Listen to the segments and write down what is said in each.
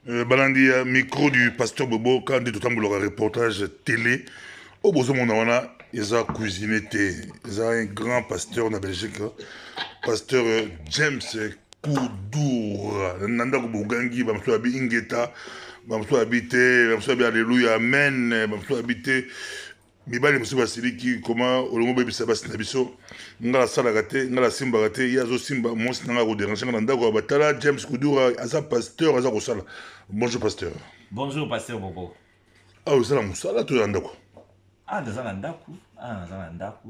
Balandi micro du pasteur Bobo quand de tout temps le reportage télé au besoin mon wana ils ont cuisiné ils ont un grand pasteur en Belgique pasteur James Koudoura nanda ko bogangi bamso abi ingeta bamso habité bamso abi alléluia amen bamso habité mibali mosusu basiliki koma olongo bebisa basi na biso nga nasalaka te nga nasimbaka te ye azosimba mwasi nanga koderange nga na ndako ya batala James Kudura aza pasteur aza kosala bonjour pasteur. Bonjour, pasteur Bobo. Ah osala mosala to ya ndako. Ah, dans un ndaku. Ah, dans un ndaku.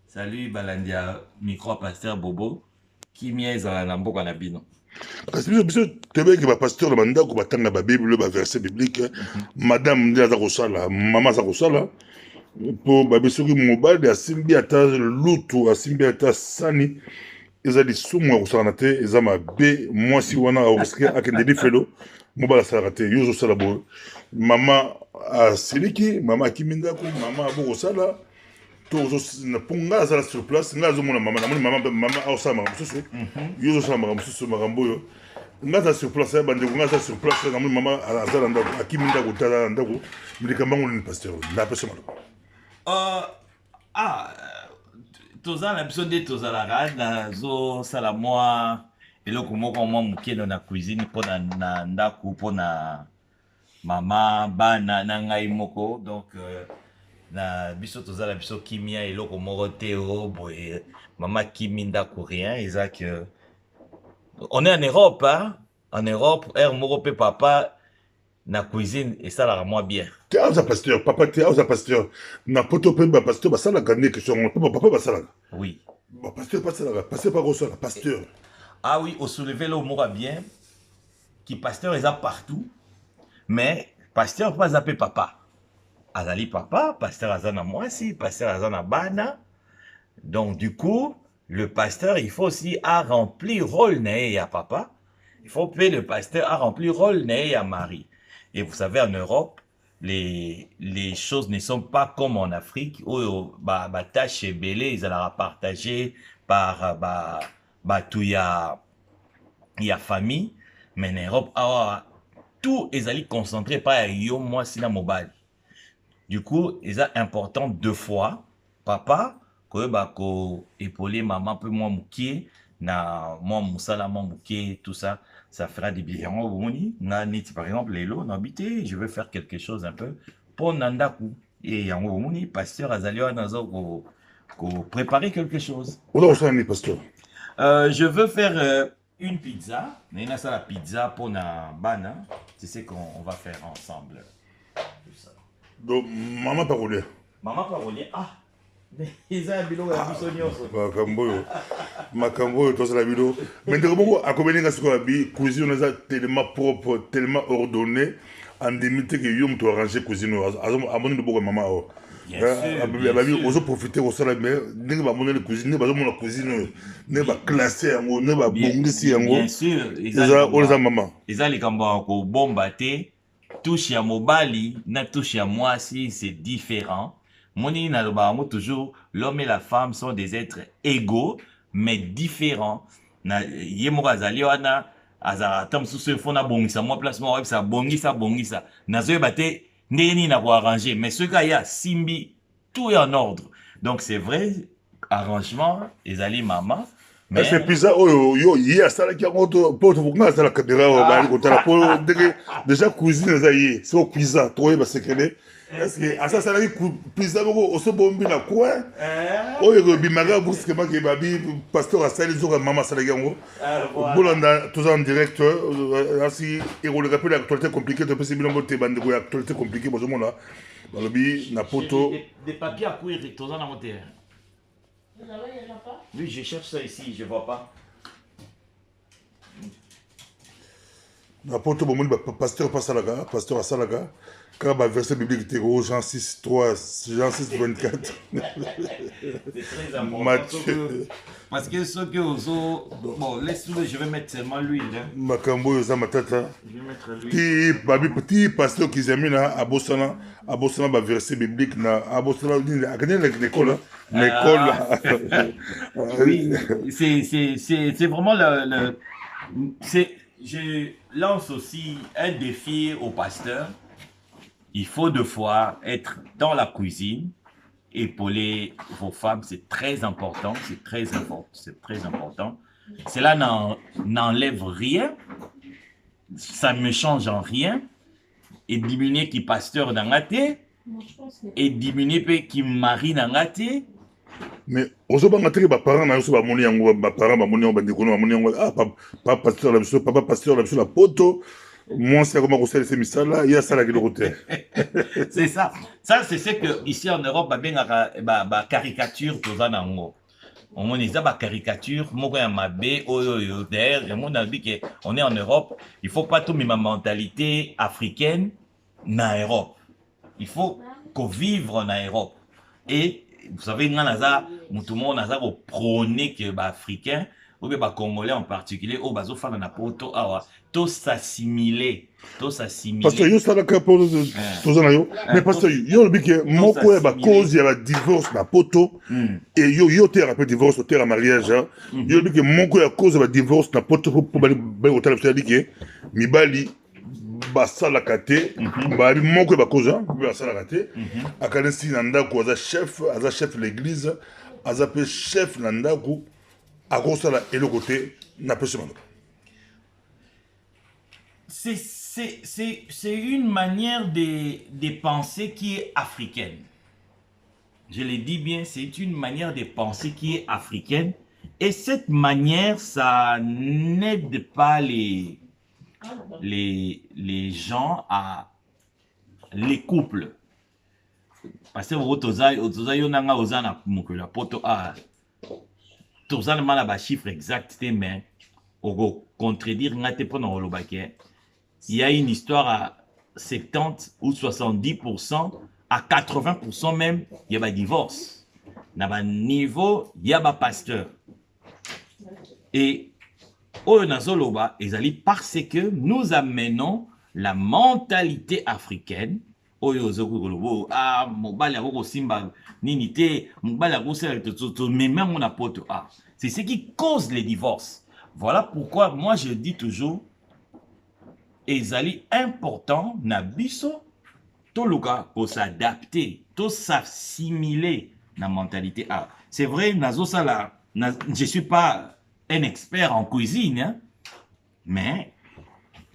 Salut, Balandia, micro pasteur Bobo. Qui m'y dans la mboka na bino. Kasi biso tebeki bapasteur na bandako batanga babible baverset biblique madame nde aza kosala mama aza kosala po babi soki mobali asimbi ata lutu asimbi ata sani eza lisumu ya kosala na te eza mabe mwasi wana akoski akende lifelo mobali asalaka te yo ozosala boye mama asiliki mama akimi ndako mama abo kosala to mpo ngai azala sur place ngai azomona mama namoni mama aosala makambo mosusu yo ozosala makambo mosusu makambo oyo ngai aza sur place bandeko ngai aza sur place namoni mama aza na ndako akimi ndako te aza na ndako likambo yango nini pasteur napesa maloko. Toza la biso nde tozalaka nazosala mwa eloko moko mwa mokeno na cuisine mpo na ndako mpo na mama bana na ngai moko donc na biso tozala biso kimia eloko moko te boye mama kimi ndako rien eza que on est en Europe hein? En Europe air moko pe papa na cuisine esalaka mwa bien te aza pasteur papa te aza pasteur na poto mpe bapasteur basalaka nde question mpo papa basalaka oui bapasteur basalaka pasteur pakosala pasteur. Ah oui au soulever le moko bien qui pasteur eza partout mais pasteur pas zappé papa azali papa pasteur azana mwasi pasteur azana bana donc du coup le pasteur il faut aussi à remplir rôle na à papa il faut que le pasteur a rempli rôle na à Marie. Et vous savez, en Europe, les choses ne sont pas comme en Afrique, où tâche est belé, ils allaient partager par tout y a famille, mais en Europe, tout est allé concentré par yo moi sina mobile. Du coup, ils ont important deux fois, papa, ko épauler maman peu moins moukier, na moi moussala moi moukier, tout ça. Ça fera des bien. Par exemple, Lélo, n'habité, je veux faire quelque chose un peu pour Nandaku. Et en pasteur Azalio Nazo, préparer quelque chose. Pasteur. Je veux faire une pizza. Nena ça la pizza pour na bana. C'est ce qu'on va faire ensemble. Donc, maman parolier. Maman parolier. Ah. Eza bilo ya biso nyonso. Makambo oyo tosala bino mais ndeko moko akobelinga sikoyo abi cuisine eza tellement propre tellement ordonné andimi te ke yo moto arrange cuisine oyo amoni loboko ya mama oyo babi ozoprofite kosala mais ndenge bamoneli cuisine nde bazomona cuisine oyo ndenge baclasse yango ndenge babongisi yango eza oyo eza mama eza likambo ya kobomba te touche ya mobali na touche ya mwasi c'est différent. Moni nalobamo toujours l'homme et la femme sont des êtres égaux mais différents. Na yemo azali wana azaratam sous fona bongisa moi place moi ça bongisa nazo bate ndeni na ko arranger mais ce gars ya simbi tout est en ordre. Donc c'est vrai arrangement ezali mama mais c'est pizza oyo yo yi asala ki ngoto poto nga asala kadira o bali ko tala po déjà cuisine za yi so pizza to ba sekele. Est-ce que à ça ça la pizza boko oso bombi na coin oyo bimaga brusquement ke babi pasteur asali zo mama sala yango bolanda tous en direct asi et on le rappelle l'actualité compliquée de possible nombre de bande ko actualité compliquée bozo mona balobi na poto des papiers à courir tous en monter. Oui, je cherche ça ici, je vois pas. Na poto bomoni pasteur pasalaga pasteur asalaga quand le verset biblique était Jean 6, 3, Jean 6, 24. C'est très important. Parce que ceux qui osent. Bon, laisse-le, je vais mettre seulement l'huile. Makambo, ça matata. Je vais mettre l'huile. Petit pasteur qui s'est mis à Bossana, verset biblique, à Bossana, à l'école. Oui, c'est vraiment le. lance aussi un défi aux pasteurs. Il faut deux fois être dans la cuisine, épauler vos femmes, c'est très important, c'est très important, c'est très important. Cela n'enlève rien, ça ne me change en rien. Et diminuer qui pasteur dans la thé, et diminuer qui marie dans la thé. Mais ozobanga teke baparent na yo so bamoni yango baparent bamoni yango bandeko na bamoni yango papa pasteur na biso papa pasteur na biso na poto mwasi akoma kosalisa misala ye asalaki eloko te. C'est ça. Ça, c'est ce que ici en Europe, ba caricature toza nango. On est ba caricature, moko ya mabe, oyo d'ailleurs, on a dit que on est en Europe, il faut pas tout ma mentalité africaine na Europe. Il faut qu'on vive en Europe. Et vous savez, tout le monde a prôné que les Africains, ou les Congolais en particulier, ou les femmes na poto, tous s'assimiler. Tous s'assimiler. Parce que yo salaka poto tozana yo. Mais parce que yo le bike moko ya ba cause ya ba divorce na poto et yo te rappelle divorce te la mariage. Yo le bike moko ya cause ya ba divorce na poto pour bali otala ça dit que mibali basalaka te babi moko ya bakoza basalaka te akanisi na ndako aza chef l'église aza pe chef na ndako akosala eloko te na pese mano. C'est une manière de penser qui est africaine. Je le dis bien, c'est une manière de penser qui est africaine. Et cette manière, ça n'aide pas les gens à les couples. Parce que vous avez chiffre exact, mais au contredire, il y a une histoire à 70 ou 70%, à 80% même, il y a un divorce. Dans un niveau, il y a un pasteur. Et parce que nous amenons la mentalité africaine. C'est ce qui cause les divorces. Voilà pourquoi moi je dis toujours, ezali important na biso toluka pour s'adapter, tout s'assimiler na mentalité. C'est vrai, je suis pas un expert en cuisine, hein, mais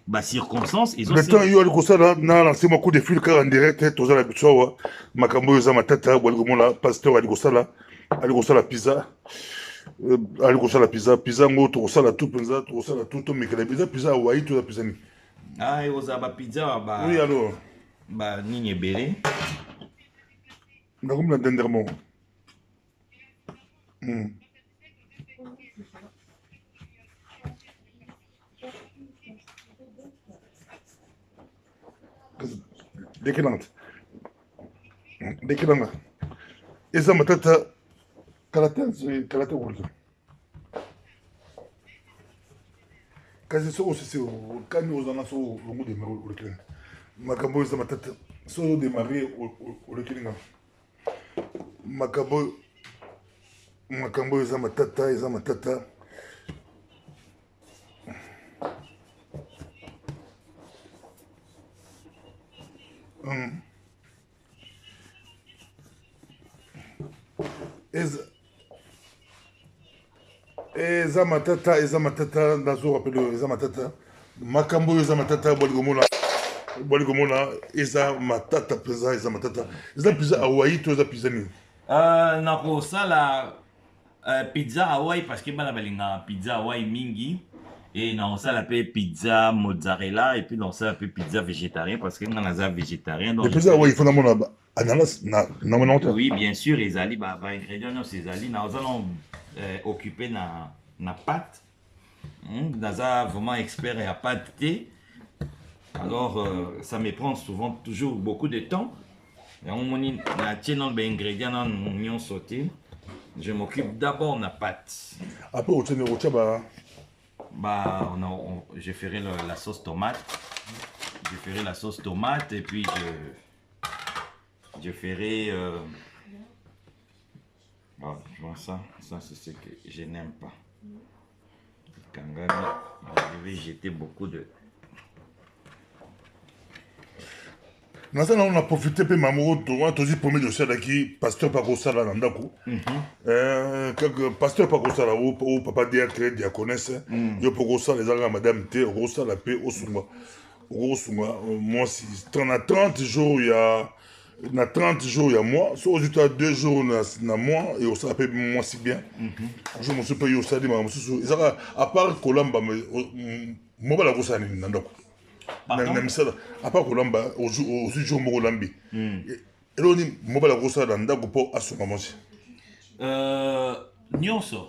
bah circonstances ils ont. Le temps yo ko sala na lancé mon coup de fil car en direct toza la bitsowa makambo yo za matata bwali komona pasteur ali ko sala pizza. Ali ko sala pizza ngo to sala tout penza to sala tout to mikela pizza Hawaii to pizza ni. Ah, et aux pizza, bah. Oui, alors. Bah, ni belé. Comme la dernièrement. Déclenante. Déclenante. Et ça m'a tata. Kalata wulga. Kasi so aussi c'est quand nous en avons au bout de Maroc makambo za matata so de marier au lekilinga makambo za matata eza matata nazo rappelle eza matata makambo eza matata boli komona eza matata peza eza matata eza pizza Hawaii to eza pizza ni nako sala pizza Hawaii parce que bana balinga pizza Hawaii mingi et na sala pe pizza mozzarella et puis na sala pe pizza végétarien parce que ngana za végétarien donc pizza Hawaii faut na mona ananas na monante. Oui, bien sûr, les ali ba ingrédients ces ali na allons occupé na pâte. Naza vraiment expert et à pâte thé. Alors ça me prend souvent toujours beaucoup de temps. Et on na tient les ingrédients dans l'oignon sauté. Je m'occupe d'abord de la pâte. Après au tenu je ferai la sauce tomate. Je ferai la sauce tomate et puis je ferai je vois ça c'est ce que je n'aime pas. Kangami, je vais jeter beaucoup de Naza on a profité pe mamoro to to di premier dossier daki pasteur pa kosala na ndako. Quelque pasteur pa kosala o papa diacre diaconesse yo po kosala ezanga madame te o kosala pe o sunga. O sunga moi si 30 jours il y a na 30 jours il y a moi so aux 2 jours na moi et on s'appelle moi si bien. Je me suis payé au stade ma mususu ezanga à part kolamba mo bala kosala na ndako. À part Kolamba, aussi jour Mogolambi. Et là, on dit, moi, la grosse dans Dago pour assumer. Nyonso.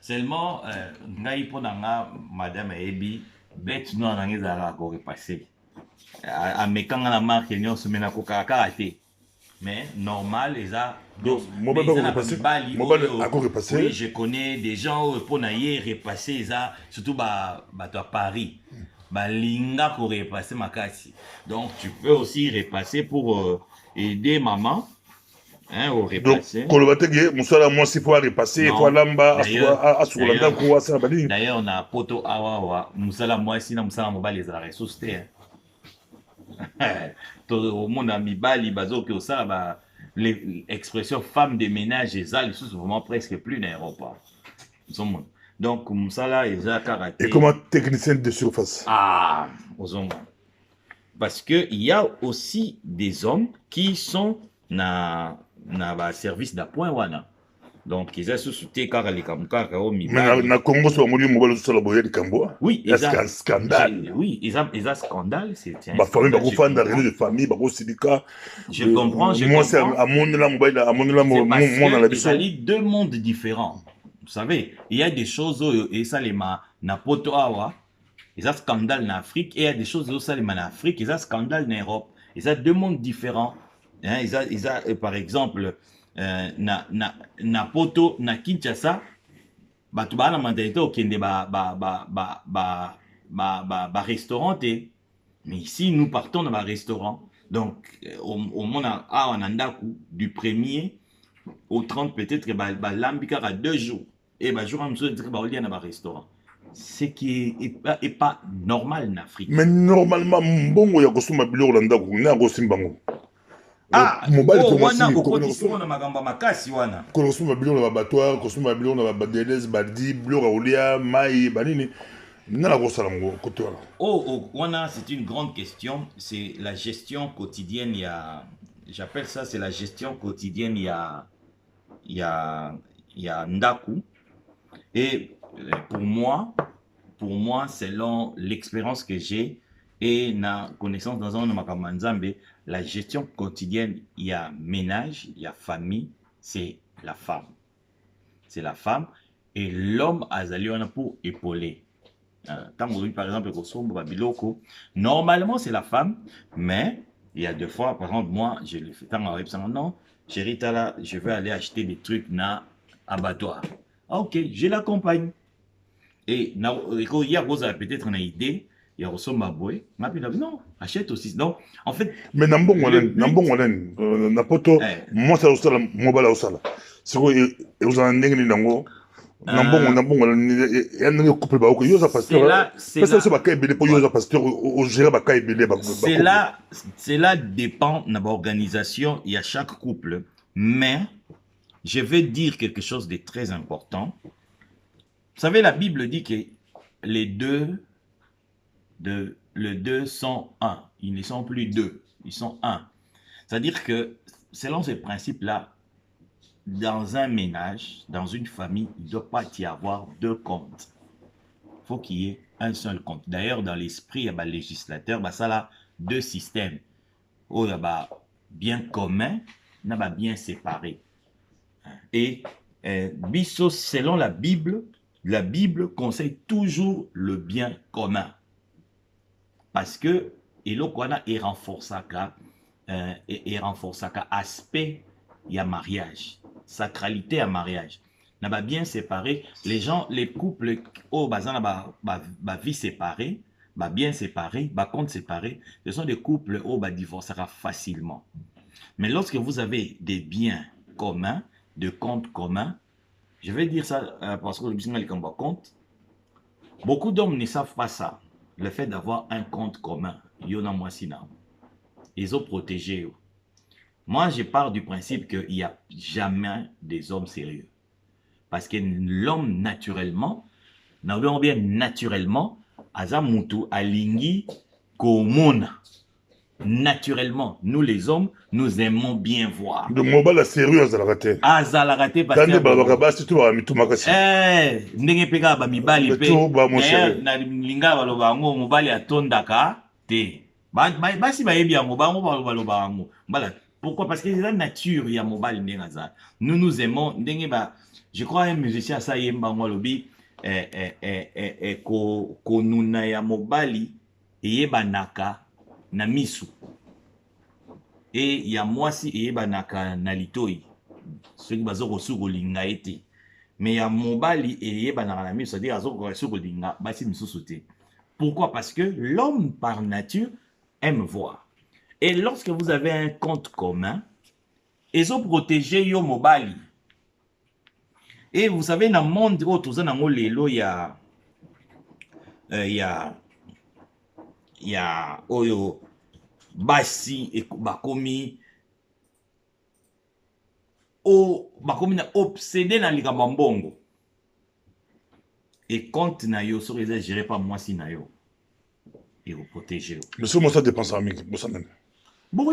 Seulement, ngai po nanga madame Ebi, bête nous en anglais à encore repasser. À mes quand la marque nyonso mena ko karaté. Mais normal, les a. Moi, oui, je connais des gens pour naïe repasser ça, surtout à Paris. Balinga pour repasser ma casse. Donc tu peux aussi repasser pour aider maman hein, au repasser. D'ailleurs on a poto awa musala mwasi na musala mobali za ressources te. Tout le monde a mis bali bazo que ça ba l'expression femme de ménage et ça les choses vraiment presque plus dans l'Europe. Donc, Moussala et karaté. Et comment technicien de surface? Ah, aux hommes. Parce qu'il y a aussi des hommes qui sont dans le service d'appoint. Wana. Donc, ils ont sous-souté car les Kamouka, mais na Congo, c'est un oui, il y a un scandale. Oui, ils ont un scandale. C'est un famille, de famille, je comprends. Moi, c'est à mon deux mondes différents. Vous savez, il y a des choses et ça les ma na poto awa, il y a scandale en Afrique et il y a des choses où ça les ma en Afrique, il y a scandale en Europe. Il y a deux mondes différents. Hein, il y a par exemple na poto na Kinshasa, batu ba na mentalité au kende ba restaurant mais ici nous partons dans un restaurant. Donc au monde à Nandaku du 1er au 30 peut-être l'ambika à 2 jours et jour en jour il y a un restaurant, ce qui est pas normal en Afrique. Mais normalement mbongo ya kosuma biloko na ndako na kosimbango mobile wana kokoti sona na magamba makasi wana kosuma biloko na batoire kosuma biloko na badelez badi biloko olia mai banini na kosala ngo koto wana c'est une grande question, c'est la gestion quotidienne, j'appelle ça c'est la gestion quotidienne, il y a Ndaku. Et pour moi, selon l'expérience que j'ai et la connaissance dans un Makamanzambe, la gestion quotidienne, il y a ménage, il y a famille, c'est la femme. C'est la femme et l'homme a zaliona pour épauler. Par exemple, normalement c'est la femme, mais il y a 2 fois, par exemple, moi, je le fais non, chérie, là, je vais aller acheter des trucs na abattoir. Ok, je l'accompagne. Et il y a peut-être une idée, il y a aussi ma boy, non, achète aussi. Donc, en fait. Mais n'ambon n'importe moi ça aussi la mobile aussi là. C'est quoi vous en n'engagez n'ango. Cela dépend de l'organisation, il y a chaque couple, mais je vais dire quelque chose de très important. Vous savez, la Bible dit que les deux sont un, ils ne sont plus deux, ils sont un. C'est-à-dire que selon ce principe-là, dans un ménage, dans une famille, il ne doit pas y avoir 2 comptes. Il faut qu'il y ait un seul compte. D'ailleurs, dans l'esprit, il y a le législateur, ça là, 2 systèmes. Il y a bien commun, il y a bien séparé. Et Bisso, selon la Bible conseille toujours le bien commun. Parce que, et là, il renforce aspect, il y a mariage. Sacralité à mariage. N'a pas bien séparé. Les gens, les couples, vie séparée, bien séparé, compte séparé, ce sont des couples où divorcera facilement. Mais lorsque vous avez des biens communs, de comptes communs, je vais dire ça parce que le business compte, beaucoup d'hommes ne savent pas ça. Le fait d'avoir un compte commun, il y en a moins sinon. ils ont protégé. Moi, je pars du principe qu'il n'y a jamais des hommes sérieux. Parce que l'homme, naturellement, bien naturellement, aza mutu alingi komona. Naturellement, nous les hommes, nous aimons bien voir. Le mobile sérieux azalakate. Azalakate parce que... Kande balabaka surtout ba mitumaka. Ndenge peka ba mibali pe. Na linga baloba ngo mobali atondaka te. Basi ba yebi yango bango baloba yango. Voilà. Pourquoi? Parce que c'est la nature ya mobali ndengaza. Nous aimons ndenge ba, je crois un musicien ça yemba ngo lobi ko nuna ya mobali eyebanaka na misu. Et ya mwasi eyebanaka na litoi. Ceux qui bazo kosuko linga ete. Mais ya mobali eyebanaka na misu, c'est-à-dire azo kosuko linga basi misusu te. Pourquoi? Parce que l'homme par nature aime voir. Et lorsque vous avez un compte commun, ils ont protégé yo mobali. Et vous savez, dans le monde où tout ça, dans le lelo, il y a oyo basi et bakomi na obsédé dans les gambambongo. Et compte na yo, sur les géré par moi si na yo. Et vous protégez. Le seul moi ça dépense en mille, ça même. Bon,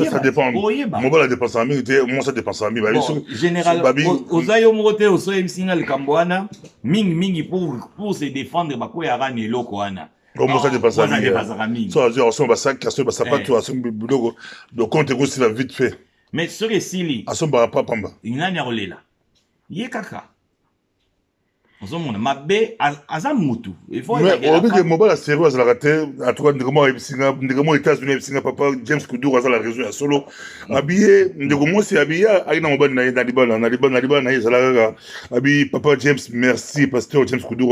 ça dépend. Mobile dépense en mille, moi ça dépense en mille. Généralement, ozayo mote osoye msinga likambwana, mingi pour se défendre bako ya rani loko wana. Comment ça dépense en mille? Ça dire on va sac, on va sapato, on va bulogo. Donc compte aussi la vite fait. Mais ce que sili. On va pas pamba. Inani rolela. Ye kaka. Ozomona mabe azamutu. Il faut mais on dit que mobile sérieux à la raté à toi ndegamo États-Unis singa papa James Kudu à la région à solo habillé ndegamo c'est habillé aina mobile na libala na ezala habillé papa James merci pasteur James Kudu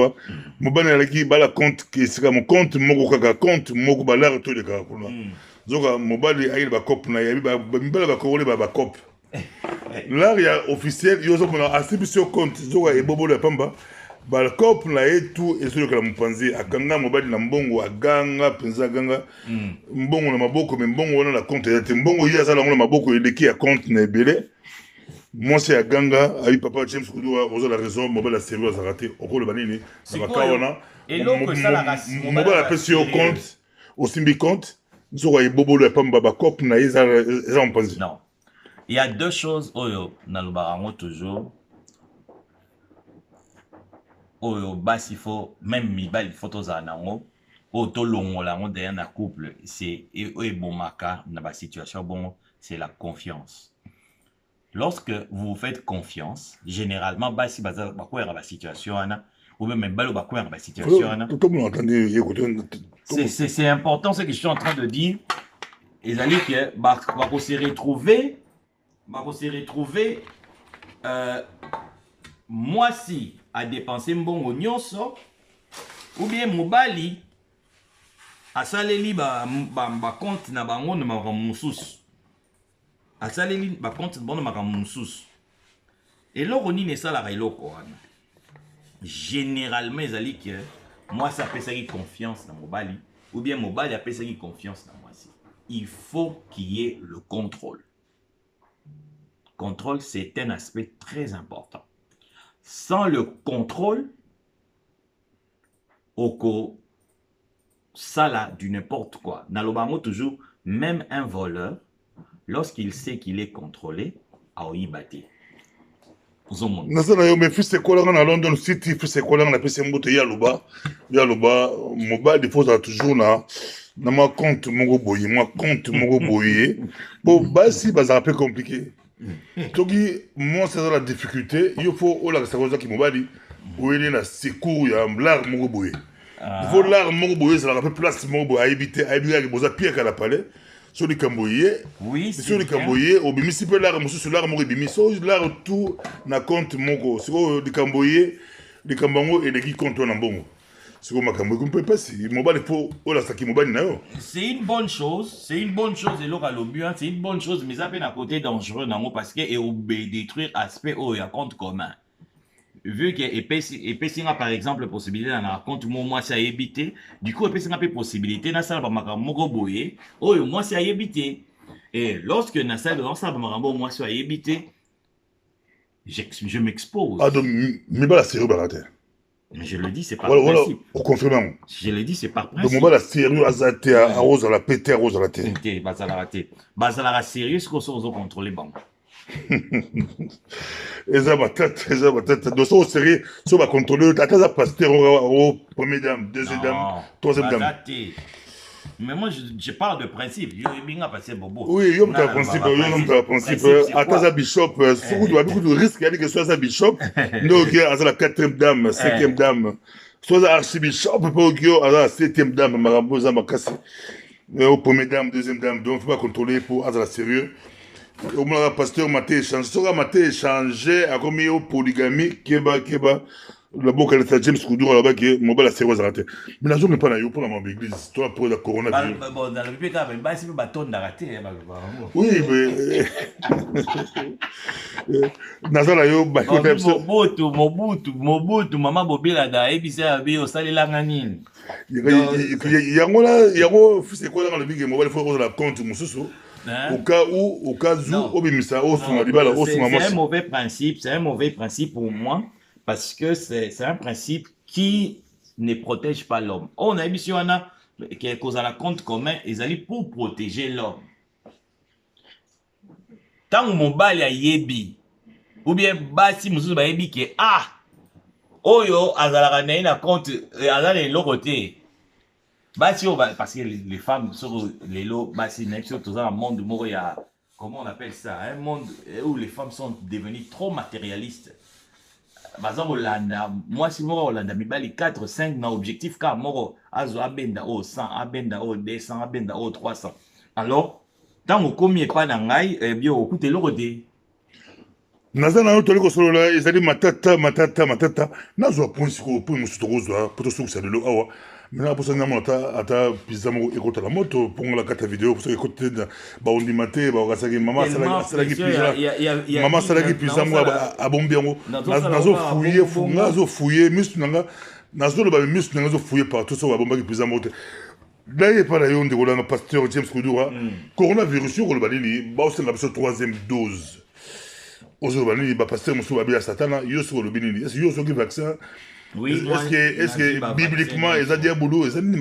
mobile na ki bala compte qui sera mon compte moko kaka compte moko bala to de kaka kuna zoka mobile aina ba cop na yabi ba mbala ba ko ba cop là il y a officiel yo zo na attribution compte zoka e bobo de pamba balcop na etu ezo kala mupanzi akanga mobali na mbongo aganga penza ganga mbongo na maboko me mbongo wana na compte ya mbongo ya sala ngona maboko eleki ya compte na ebele mwasi aganga ayi papa James Kudu ozo la raison mobile a sérieux a raté okolo banini na bakawana eloko sala kasi mobile a pesi au compte au simbi compte nzoka ibobolo ya pamba bakop na eza mupanzi. Non, il y a deux choses oyo na lobarango toujours. Oyo basi faut même mibali photos anango auto longola ngo derrière na couple c'est et bomaka na ba situation bon c'est la confiance. Lorsque vous faites confiance généralement basi baza ba ko la situation ana ou même balo ba ko la situation ana c'est important ce que je suis en train de dire. Et allez que ba ko se retrouver moi si a dépensé mbongo nyonso ou bien mobali asaleli ba compte na bango na makambo mosusu asaleli ba compte bono makambo mosusu eloko nini esalaka eloko wana généralement ezali que moi ça apesaki confiance na mobali ou bien mobali apesaki confiance na mwasi. Il faut qu'il y ait le contrôle. Contrôle, c'est un aspect très important. Sans le contrôle, oko sala du n'importe quoi. Nalobango toujours, même un voleur, lorsqu'il sait qu'il est contrôlé, a oibate. Nasana yo me fils quoi là na London City fils quoi là na pese mboto yaluba mobile il faut toujours na ma compte moko boye bon basi baza un peu compliqué. Togi moi c'est la difficulté il faut ola ça cause qui mobile ou il na secours ya l'art moko boye il faut l'art moko boye ça la peu place moko boye à éviter que boza pire qu'à la palais sur les camboyés oui sur les camboyés au bimisi pe l'art monsieur sur l'art moko bimiso l'art tout na compte moko sur les camboyés les cambango et les qui compte na mbongo. C'est comme c'est une bonne chose, et là c'est une bonne chose, mais ça peut à côté dangereux parce que et détruire aspect où il y a compte commun. vu que epesinga par exemple possibilité na compte mwasi ayebi te, du coup epesinga mpe possibilité nasala bamakambo moko boye oyo mwasi ayebi te. Et lorsque nasala bamakambo mwasi ayebi te, je m'expose. Ah, donc, mibala sérieux balate. Mais je le dis, c'est par Voilà, principe. au confirmant. Je le dis, c'est par Donc, principe. mibala sérieux azate à rose à la pété, à rose à la terre. Te bazala te. Bazala sérieux, ce qu'on se contrôler banque. Eza batata. Donc, ça au sérieux, ça va contrôler. T'as qu'à pasteur au première dame, deuxième dame, troisième dame. Mais moi, je parle de principe. Je vais bien passer bobo. Oui, il y a un principe. Il y a un principe. Ataza bishop, surtout il y a beaucoup de risques. Il y a des questions à sa bishop. Donc, à la quatrième dame, cinquième dame. Soit à archibishop, à la septième dame, Marambo Zamakasi. Au premier dame, deuxième dame. Donc, il ne faut pas contrôler pour être sérieux. Au moins, le pasteur m'a échangé. Soit m'a échangé à comme il polygamie, keba. La boca de James Koudou là-bas qui est mobile sérieux raté. Mais la zone n'est pas là pour la même église. Toi pour la coronavirus. Bon dans le pays quand même, c'est pas ton d'arrêter. Oui mais Nazala yo ba ko Mobutu maman Bobila da ebisa abi osalela ngani. Yango c'est quoi dans le big mobile faut la compte mususu. Au cas où obimisa au son libala au son maman. C'est un mauvais principe pour moi. Parce que c'est un principe qui ne protège pas l'homme. On a mis sur un qui cause à la compte commun, ils allaient pour protéger l'homme. Tant que mon bal a yebi, ou bien basi musu ba yebi que oyo azala na ina compte azala le côté. Basi parce que les femmes sur les lots basi n'existent dans un monde où il y a comment on appelle ça, un monde où les femmes sont devenues trop matérialistes. Moi, si moi, Hollanda, mibali 4, 5 na objectif, car moi, azo abenda au 100, abenda au 200, abenda au 300. Alors, tant que comme il pas nangai, eh bien, au côté l'eau de. Nazana yo toliko solo la ezali matata. Nazo ponsi ko po musu tokozwa poto suku sa lelo awa. Maintenant pour ça na mota ata pizza mo ekota la moto pour la carte vidéo pour ça écouter ba on dimate ba kasaki mama salaki pizza. Mama salaki pizza mo abombi yango. Nazo fouiller misu nanga nazo le ba misu nanga zo fouiller partout ça ba bomba pizza mo te. Là, il n'y a pas d'ailleurs de pasteur James Koudou. Coronavirus, sur le balini, bah, c'est la troisième dose. Aujourd'hui, le pasteur Moussou Babia Satana, il y a sur le béni. Est-ce qu'il y a sur le vaccin? Est-ce que bibliquement, ils ont dit à boulot, ils ont dit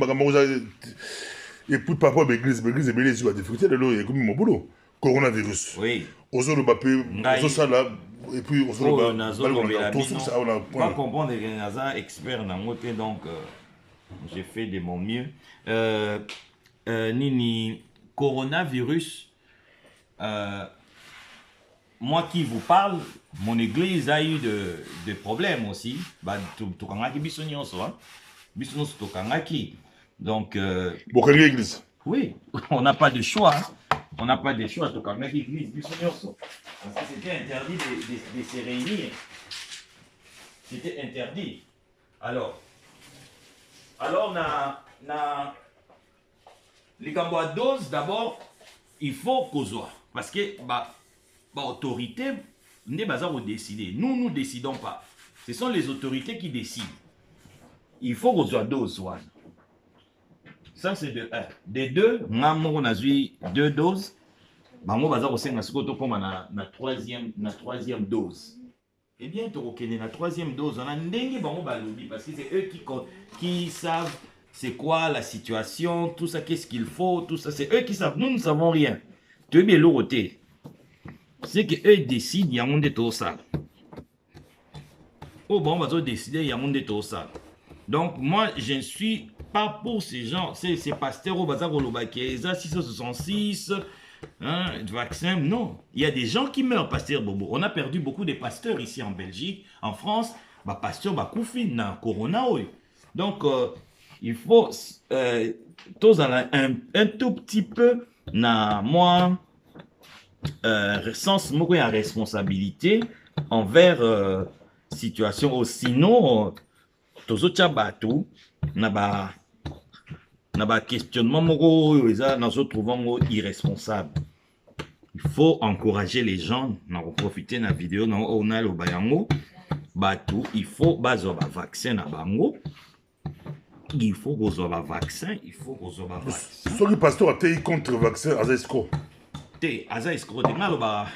et puis papa, l'église est belle, ils ont des difficultés de l'eau, il y a comme mon boulot. Coronavirus. Oui. Aujourd'hui, le papier, on ça là, et puis on se pas comprendre que Naza expert dans mon côté, donc j'ai fait de mon mieux. Nini, coronavirus, moi qui vous parle, mon église a eu de problèmes aussi. Donc, oui, on n'a pas de choix. On n'a pas de choix. C'était interdit de se réunir. C'était interdit. Alors, les gambois dose, d'abord, il faut qu'on soit. Parce que, autorité, nous décider. Nous décidons pas. Ce sont les autorités qui décident. Il faut qu'on soit dose. Ça, c'est de 1. De 2, on a eu 2 doses. On a la troisième dose. Eh bien, la troisième dose, on a parce que c'est eux qui savent c'est quoi la situation, tout ça, qu'est-ce qu'il faut, tout ça. C'est eux qui savent. Nous ne savons rien. Tu es bien l'autre. C'est qu'eux décident, il y a un monde de tout ça. Oh bon, on va décider, il y a un monde de tout ça. Donc, moi, je ne suis pas pour ces gens, ces pasteurs au bazar au Lobakeza, 666, vaccin. Non, il y a des gens qui meurent, pasteur Bobo. On a perdu beaucoup de pasteurs ici en Belgique, en France. Pasteur Bakoufi, na Corona. Donc, il faut tous un tout petit peu, moi, sens beaucoup de responsabilité envers situation. Sinon, tous autres bateaux, n'a questionnement nous trouvons irresponsable. Il faut encourager les gens, on profiter de la vidéo, on a le bayango, bato il faut bazwa ba vaccin na bango, il faut kozwa ba vaccin, il faut kozwa ba vaccin. Soki pasteur atei contre vaccin aza escroc. Te aza escroc te ngaloba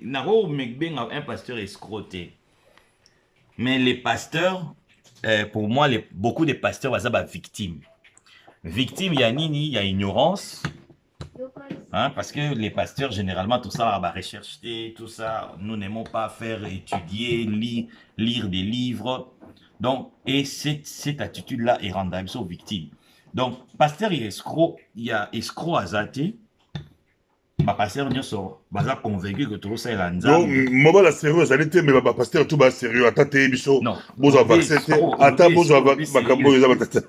nako benga un pasteur escroc te. Mais les pasteurs, pour moi, beaucoup de pasteurs sont victimes. Victimes, il y a nini, il y a ignorance. Hein, parce que les pasteurs, généralement, tout ça, bah, recherche, tout ça, nous n'aimons pas faire étudier, lire des livres. Donc, et cette attitude-là est rendable, sont victimes. Donc, pasteur, il y a escroc à zaté. Ma pasteur, nous sommes convaincus que tout ça est l'anzam. Donc, mobile sérieux, ça l'était, mais ma pasteur tout bas sérieux. Attends, t'es biso. Non. Bozo vaccin. Attends, bozo makambo yeza batata.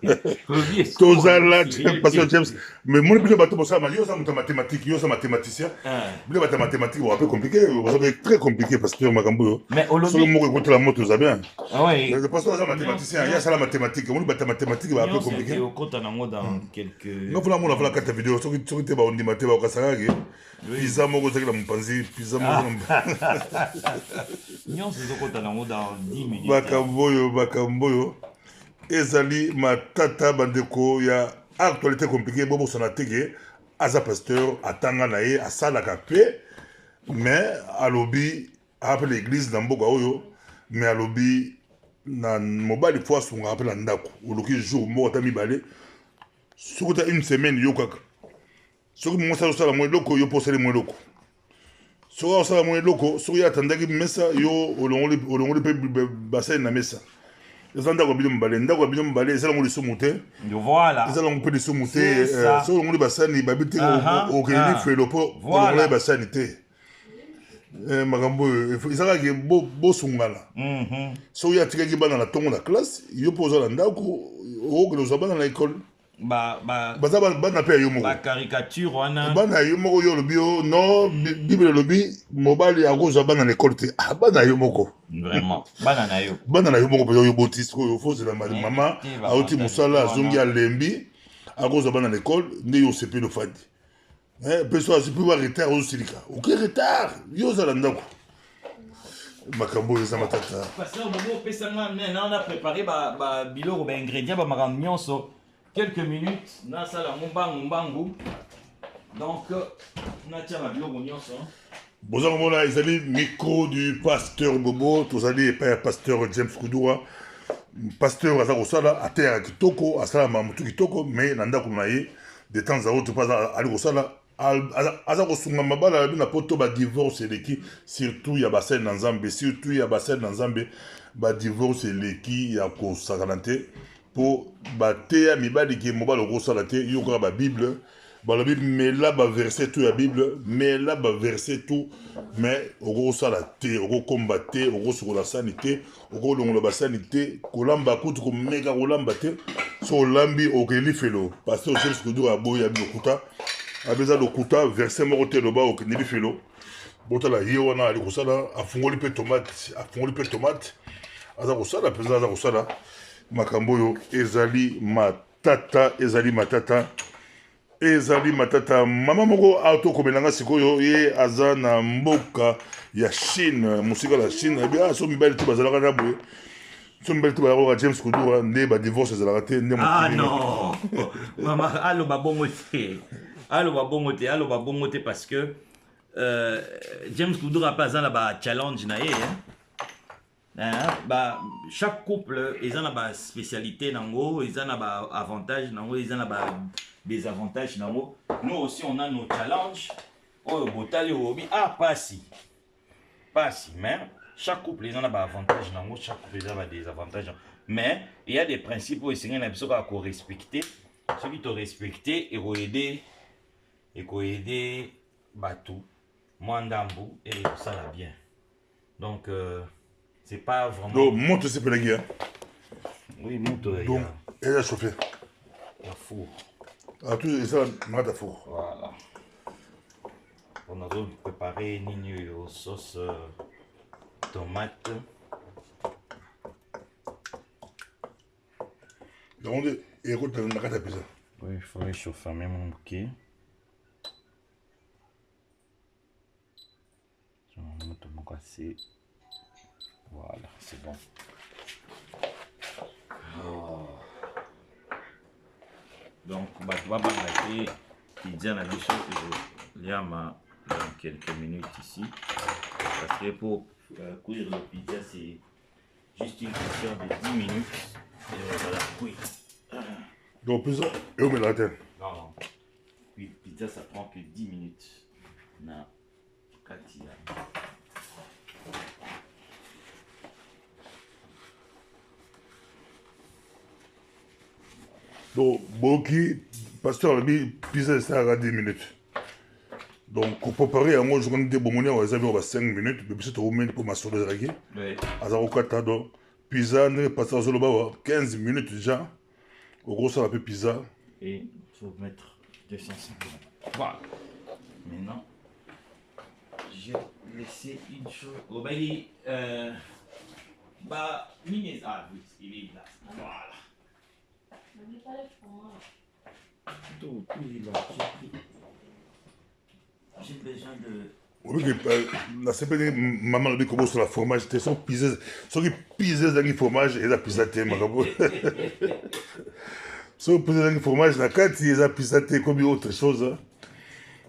Toza là, pasteur James. Mais mon plus bateau pour ça, mais yo ça mathématique, yo ça mathématicien. Plus bateau mathématique, un peu compliqué, vous avez très compliqué pasteur makambo. Mais au sur le mot écoute la moto ça bien. Ah ouais. Le pasteur ça mathématicien, il y a ça la mathématique. Mon bateau mathématique va un peu compliqué. Au compte dans quelques. Non, pour la mon la carte vidéo, sur tu te vas on dit maté va kasarage. Pizza moko zaki la mpanzi, pizza moko. Nyon c'est au compte dans 10 minutes. Bakamboyo. Ezali matata bandeko ya actualité compliquée bobo sonatege aza pasteur atanga na ye asala kapé mais alobi appelle l'église na mboka oyo mais alobi na mobali fois sunga appelle ndako oloki jour moko ta mibale sukuta une semaine yo kaka soki mo sala mo loko yo posele mo loko soki osala mo loko soki atandaki mesa yo olongoli pe bassin na mesa. Les andako bino mbale ndako bino mbale ezala ngo lisumu te voilà ezala ngo pe lisumu te so ngo basani babiti okeli felo po ngo basani te makambo ezala ke bo sungala so ya tika ki bana na tongo na classe yo poza na ndako okelo zo bana na école baza bana pe yo moko ba caricature wana bana yo moko yo lobio no bible lobi mobali akoza bana na école te bana yo moko vraiment bana na yo moko pe yo botis ko fo la mama auti musala azongi alembi akoza bana na école nde yo sepe lo fadi peso asipi wa retard au silika ok retard yo za ndako makambo eza matata parce que bobo pesanga on a préparé ba biloko ba ingrédients ba makambo nyonso quelques minutes na sala mbangu donc na tia ba biloko nyonso. Bonjour, mon ezali micro du pasteur Bobo, tous allez pas pasteur James Koudoura, pasteur Azar Osala, à terre kitoko, à sala mamutu kitoko, mais nanda kumaye, de temps à autre pas à l'Osala, Azar Osunga Mabala, na poto ba divorce et qui, surtout ya bassin dans Zambé, surtout ya bassin dans Zambé, ba divorce et qui ya ko sagalante, pour ba tea mibali qui mobile Osala te, yokora ba Bible. La Bible, mais là, bah, verset tout la Bible, mais là, bah, verset tout, mais au gros, ça la thé, au gros, combattre, au gros, sur la sanité, au gros, la sanité, kolamba, kout, comme méga kolamba, sur lambi, au kelifelo, parce que je sais que à boya, biokuta, à besoin de kuta, verset moroté, le bas, au kelifelo, bota la yewana, à l'ikosala, à fongoli pe tomate, à zakosala, pesant à zakosala, makamboyo, ezali matata, ezali matata mama moko auto komelanga sikoyo ye aza na mboka ya Chine musika la Chine bien so mibali te bazalaka na boye so mibali te bazalaka James Koudoura nde ba divorce ezalaka te nde non mama allo ba bongo te parce que James Koudoura pas na ba challenge na ye chaque couple ils ont ba spécialité nango ils ont ba avantage nango ils ont ba des avantages nango. Nous aussi on a nos challenges oh botali obi pas si mais chaque couple ils ont ba avantage nango chaque couple ils ont des avantages mais il y a des principes où ils na biso ko respecter ceux qui te respecter et aider batou mwandambu et ça va bien donc c'est pas vraiment donc monte c'est pelagi oui monte donc elle a chauffé la four. Ah, tout ça, mata four. Voilà. On a préparé une sauce tomate. Donc, écoute, on a qu'à pizza. Oui, il faut réchauffer même mon bouquet. On va tout casser. Voilà, c'est bon. Oh. Donc, on va arrêter. Pizza na biso liama dans quelques minutes ici. Parce que pour cuire le pizza, c'est juste une question de 10 minutes. Et voilà, cuire. Donc, plus ça, et on met la tête. Non, non. Oui, pizza, ça prend que 10 minutes. Non. Katia. Donc, Boki, pasteur, pizza, ça a 10 minutes. Donc, pour préparer, moi, je connais des bons moyens, on va 5 minutes, mais c'est au moins pour m'assurer de la guerre. Oui. Azaro kata donc, pizza, ne passe à Zoloba, 15 minutes déjà. Au gros, ça va faire pizza. Et il faut mettre 250. Voilà. Maintenant, je vais laisser une chose. Oh, bah, il est. Bah, Mines. Ah, oui, il est là. Voilà. Tout est là. J'ai besoin de. Oui, la CPD, maman, le comment sur la fromage, c'était son pizza. Son pizza dans le fromage et la pizza thé, ma gabo. Son pizza dans le fromage, la carte, il y a pizza thé comme autre chose.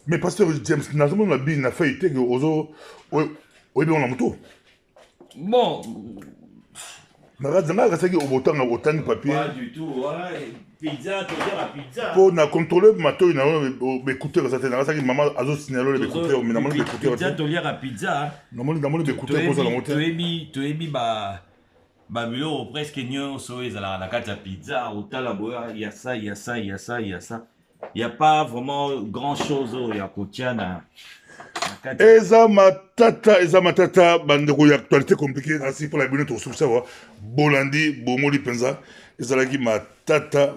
Mais pasteur James, n'a pas fait été que Ozo, oui, on a moto. Bon. N'a autant de papier. Pas du tout. Ouais. Pizza, tu veux dire la pizza. Pour contrôler le matin, il y a des écouteurs. Maman a signalé les écouteurs. Mais normalement, les écouteurs. Pizza, tu veux dire la pizza. Normalement, les écouteurs posent à la montée. Tu as mis Babilo presque nyonso ezala na kati ya pizza otala boya il y a ça il y a ça il y a ça il y a ça il y a pas vraiment grand chose ya kotia na kati eza matata bandeko ya actualité compliquée ainsi pour la minute au savoir bolandi bomoli penza ezalaki matata